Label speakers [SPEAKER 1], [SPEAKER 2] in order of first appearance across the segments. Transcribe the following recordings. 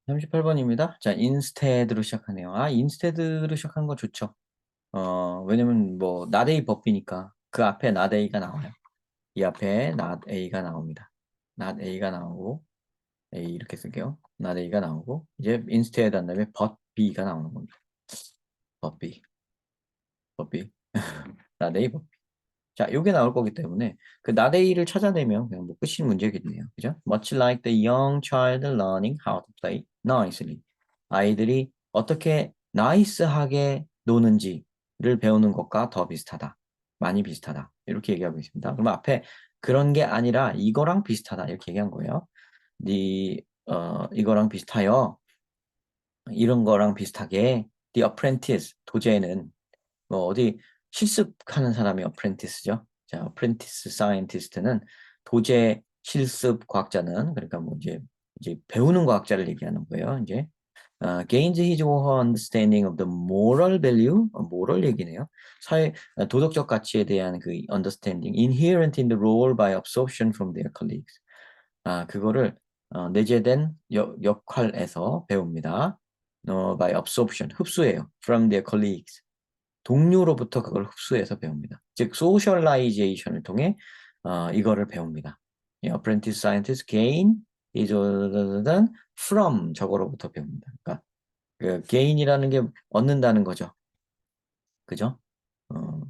[SPEAKER 1] 38번입니다. 자, instead로 시작하네요. instead로 시작하는 거 좋죠. 왜냐면 뭐 not a 법이니까 그 앞에 not a가 나와요. 이 앞에 not a가 나옵니다. not a가 나오고 a 이렇게 쓸게요. not a가 나오고 이제 instead 한 다음에 but b가 나오는 겁니다. but b, but b, not a, but b. 자, 요게 나올 거기 때문에 그 not a를 찾아내면 그냥 뭐 끝이 문제겠네요. 그죠? Much like the young child learning how to play nicely. 아이들이 어떻게 나이스하게 노는지를 배우는 것과 더 비슷하다. 많이 비슷하다. 이렇게 얘기하고 있습니다. 그러면 앞에 그런 게 아니라 이거랑 비슷하다. 이렇게 얘기한 거예요. 이거랑 비슷하여. 이런 거랑 비슷하게 The Apprentice, 도제는 뭐 어디 실습하는 사람이 apprentice죠. 자, apprentice scientist는 도제 실습 과학자는 그러니까 뭐 이제 배우는 과학자를 얘기하는 거예요. 이제 gains his or her understanding of the moral value, moral 얘기네요. 도덕적 가치에 대한 그 understanding inherent in the role by absorption from their colleagues. 그거를 내재된 역할에서 배웁니다. by absorption, 흡수해요. from their colleagues. 동료로부터 그걸 흡수해서 배웁니다. 즉, 소셜라이제이션을 통해 이거를 배웁니다. apprentice scientist gain is from 저거로부터 배웁니다. 그러니까 그 gain이라는 게 얻는다는 거죠. 그죠? 어,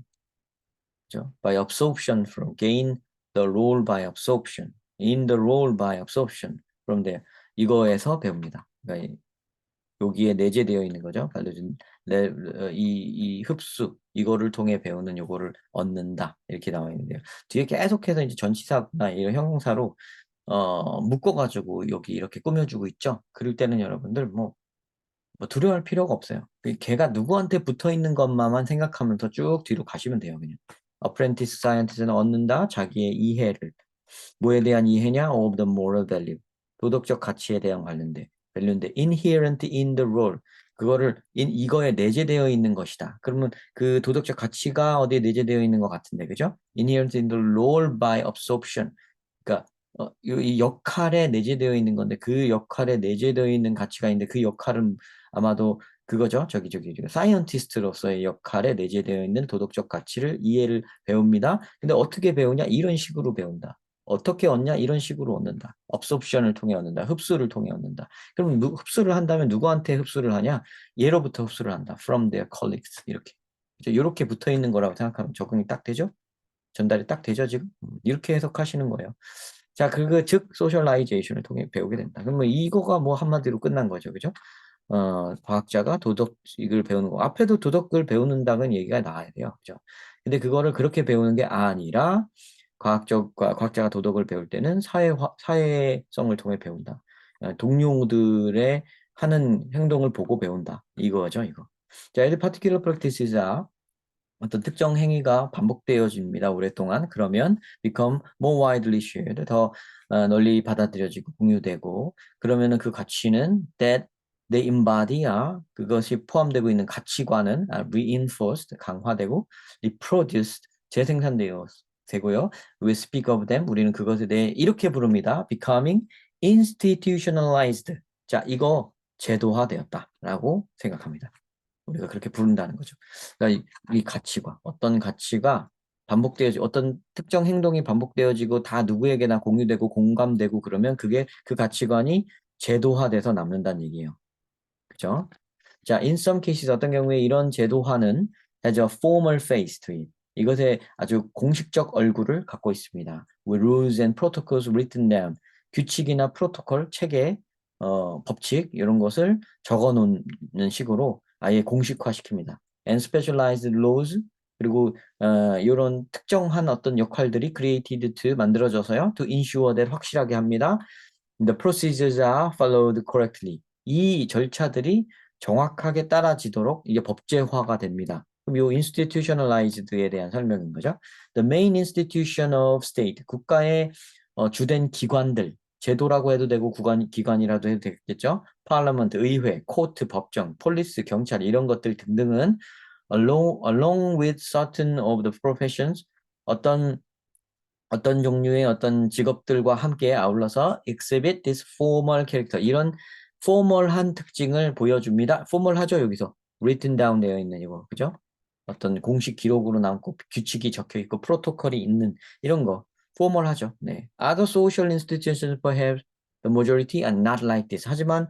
[SPEAKER 1] 그죠? by absorption from gain the role by absorption in the role by absorption from there 이거에서 배웁니다. 그러니까 여기에 내재되어 있는 거죠. 알려준 이 흡수 이거를 통해 배우는 요거를 얻는다 이렇게 나와 있는데요. 뒤에 계속해서 이제 전치사나 이런 형용사로 묶어가지고 여기 이렇게 꾸며주고 있죠. 그럴 때는 여러분들 뭐 두려워할 필요가 없어요. 걔가 누구한테 붙어 있는 것만 생각하면서 쭉 뒤로 가시면 돼요. 그냥 apprentice scientist는 얻는다 자기의 이해를 뭐에 대한 이해냐? of the moral value. 도덕적 가치에 대한 관련된 value인데 inherent in the role. 그거를 이거에 내재되어 있는 것이다. 그러면 그 도덕적 가치가 어디에 내재되어 있는 것 같은데, 그죠? inherent in the role by absorption. 그러니까 이 역할에 내재되어 있는 건데 그 역할에 내재되어 있는 가치가 있는데 그 역할은 아마도 그거죠. 저기 사이언티스트로서의 역할에 내재되어 있는 도덕적 가치를 이해를 배웁니다. 근데 어떻게 배우냐? 이런 식으로 배운다. 어떻게 얻냐? 이런 식으로 얻는다. absorption을 통해 얻는다. 흡수를 통해 얻는다. 그럼 흡수를 한다면 누구한테 흡수를 하냐? 얘로부터 흡수를 한다. from their colleagues. 이렇게 붙어 있는 거라고 생각하면 적응이 딱 되죠? 전달이 딱 되죠, 지금? 이렇게 해석하시는 거예요. 자, 즉, 소셜라이제이션을 통해 배우게 된다. 그러면 이거가 뭐 한마디로 끝난 거죠, 그죠? 과학자가 도덕을 배우는 거. 앞에도 도덕을 배우는다는 얘기가 나와야 돼요, 그죠? 근데 그거를 그렇게 배우는 게 아니라, 과학자가 도덕을 배울 때는 사회성을 통해 배운다. 동료들의 하는 행동을 보고 배운다. 이거죠, 이거. 자, any particular practices are 어떤 특정 행위가 반복되어집니다. 오랫동안. 그러면 become more widely shared. 더 널리 받아들여지고 공유되고 그러면은 그 가치는 that they embody 그것이 포함되고 있는 가치관은 reinforced 강화되고 reproduced 재생산되고요. We speak of them 우리는 그것에 대해 이렇게 부릅니다. becoming institutionalized. 자, 이거 제도화되었다라고 생각합니다. 우리가 그렇게 부른다는 거죠. 그러니까 이 가치가 어떤 가치가 어떤 특정 행동이 반복되어지고 다 누구에게나 공유되고 공감되고 그러면 그게 그 가치관이 제도화돼서 남는다는 얘기예요. 그죠? 자, in some cases 어떤 경우에 이런 제도화는 has a formal face to it. 이것에 아주 공식적 얼굴을 갖고 있습니다. With rules and protocols written down. 규칙이나 프로토콜, 체계, 법칙 이런 것을 적어 놓는 식으로 아예 공식화시킵니다. And specialized laws 그리고 이런 특정한 어떤 역할들이 created to 만들어져서요. To ensure that 확실하게 합니다. The procedures are followed correctly. 이 절차들이 정확하게 따라지도록 이게 법제화가 됩니다. 그럼 이 institutionalized에 대한 설명인 거죠. The main institution of state, 국가의 주된 기관들, 제도라고 해도 되고 기관이라도 해도 되겠죠. Parliament, 의회, 코트, 법정, 폴리스, 경찰 이런 것들 등등은 along with certain of the professions 어떤 종류의 어떤 직업들과 함께 아울러서 exhibit this formal character 이런 포멀한 특징을 보여줍니다. 포멀하죠, 여기서. written down 되어 있는 이거, 그죠? 어떤 공식 기록으로 남고 규칙이 적혀 있고 프로토콜이 있는 이런 거 포멀하죠. 네. Other social institutions perhaps the majority are not like this. 하지만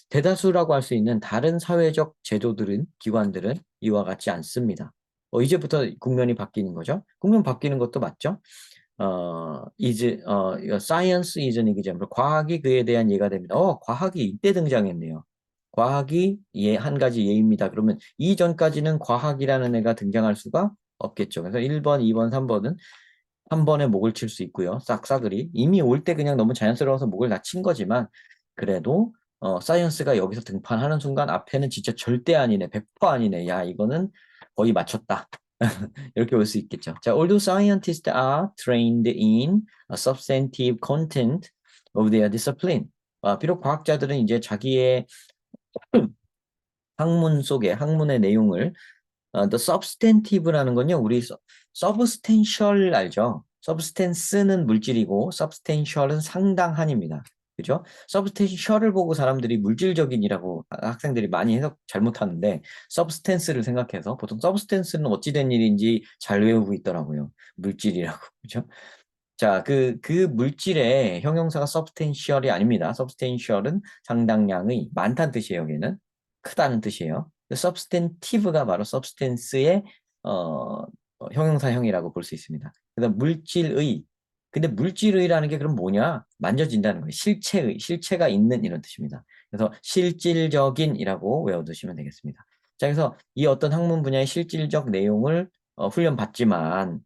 [SPEAKER 1] 대다수라고 할 수 있는 다른 사회적 제도들은 기관들은 이와 같지 않습니다. 이제부터 국면이 바뀌는 거죠. 국면 바뀌는 것도 맞죠. science is an example. 과학이 그에 대한 예가 됩니다. 과학이 이때 등장했네요. 과학이 한 가지 예입니다. 그러면 이전까지는 과학이라는 애가 등장할 수가 없겠죠. 그래서 1번, 2번, 3번은 한 번에 목을 칠 수 있고요. 싹싹을이. 이미 올 때 그냥 너무 자연스러워서 목을 다 친 거지만 그래도 사이언스가 여기서 등판하는 순간 앞에는 진짜 절대 아니네. 100% 아니네. 야, 이거는 거의 맞췄다. 이렇게 볼 수 있겠죠. 자, although scientists are trained in a substantive content of their discipline. 비록 과학자들은 이제 자기의 학문 속에 학문의 내용을 the substantive라는 건요, 우리 substantial 알죠? substance는 물질이고 substantial은 상당한입니다. 그죠? substantial을 보고 사람들이 물질적인이라고 학생들이 많이 해석 잘못하는데 substance를 생각해서 보통 substance는 어찌된 일인지 잘 외우고 있더라고요. 물질이라고. 그죠? 자, 그 물질의 형용사가 substantial이 아닙니다. substantial은 상당량의 많다는 뜻이에요, 여기는. 크다는 뜻이에요. substantive가 바로 substance의 형용사형이라고 볼 수 있습니다. 그래서 물질의. 근데 물질의라는 게 그럼 뭐냐? 만져진다는 거예요. 실체가 있는 이런 뜻입니다. 그래서 실질적인이라고 외워두시면 되겠습니다. 자, 그래서 이 어떤 학문 분야의 실질적 내용을 훈련받지만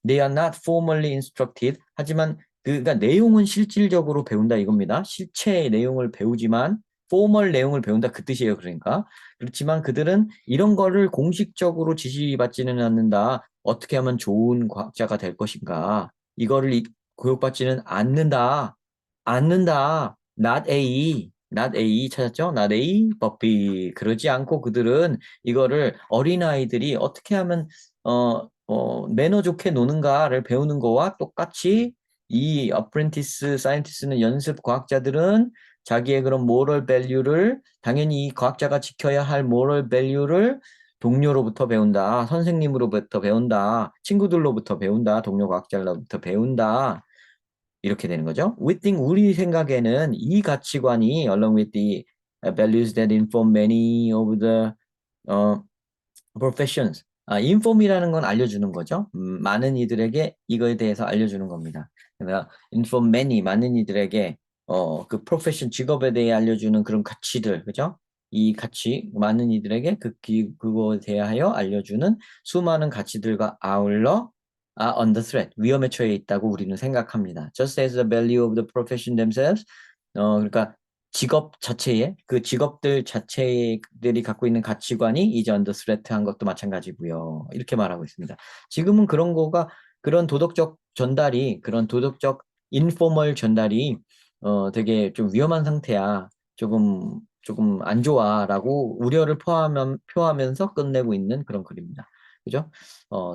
[SPEAKER 1] they are not formally instructed. 하지만 그러니까 내용은 실질적으로 배운다 이겁니다. 실체의 내용을 배우지만 포멀 내용을 배운다 그 뜻이에요. 그러니까 그렇지만 그들은 이런 거를 공식적으로 지시받지는 않는다. 어떻게 하면 좋은 과학자가 될 것인가? 이거를 교육받지는 않는다. 않는다. Not A. Not A 찾았죠? Not A, but B. 그러지 않고 그들은 이거를 어린아이들이 어떻게 하면 매너 좋게 노는가를 배우는 거와 똑같이 이 어프렌티스 사이언티스트는 연습 과학자들은 자기의 그런 모럴 밸류를 당연히 이 과학자가 지켜야 할 모럴 밸류를 동료로부터 배운다. 선생님으로부터 배운다. 친구들로부터 배운다. 동료 과학자로부터 배운다. 이렇게 되는 거죠. We think 우리 생각에는 이 가치관이 along with the values that inform many of the professions. inform이라는 건 알려주는 거죠. 많은 이들에게 이거에 대해서 알려주는 겁니다. 그러니까 inform many, 많은 이들에게 그 profession, 직업에 대해 알려주는 그런 가치들, 그죠? 이 가치, 많은 이들에게 그거에 대하여 알려주는 수많은 가치들과 아울러 on the threat, 위험에 처해 있다고 우리는 생각합니다. Just as the value of the profession themselves, 그러니까 직업 자체에 그 직업들 자체들이 갖고 있는 가치관이 이제 언더 스레트한 것도 마찬가지고요. 이렇게 말하고 있습니다. 지금은 그런 거가 그런 도덕적 전달이 그런 도덕적 인포멀 전달이 되게 좀 위험한 상태야. 조금 안 좋아라고 우려를 표하면서 끝내고 있는 그런 글입니다. 그죠?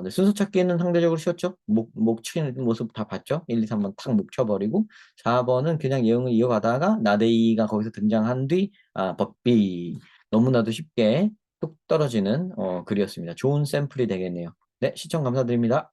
[SPEAKER 1] 네, 순서 찾기는 상대적으로 쉬웠죠? 목 치는 모습 다 봤죠? 1, 2, 3번 탁 목 쳐버리고 4번은 그냥 내용을 이어가다가 나데이가 거기서 등장한 뒤 법비 너무나도 쉽게 뚝 떨어지는 글이었습니다. 좋은 샘플이 되겠네요. 네, 시청 감사드립니다.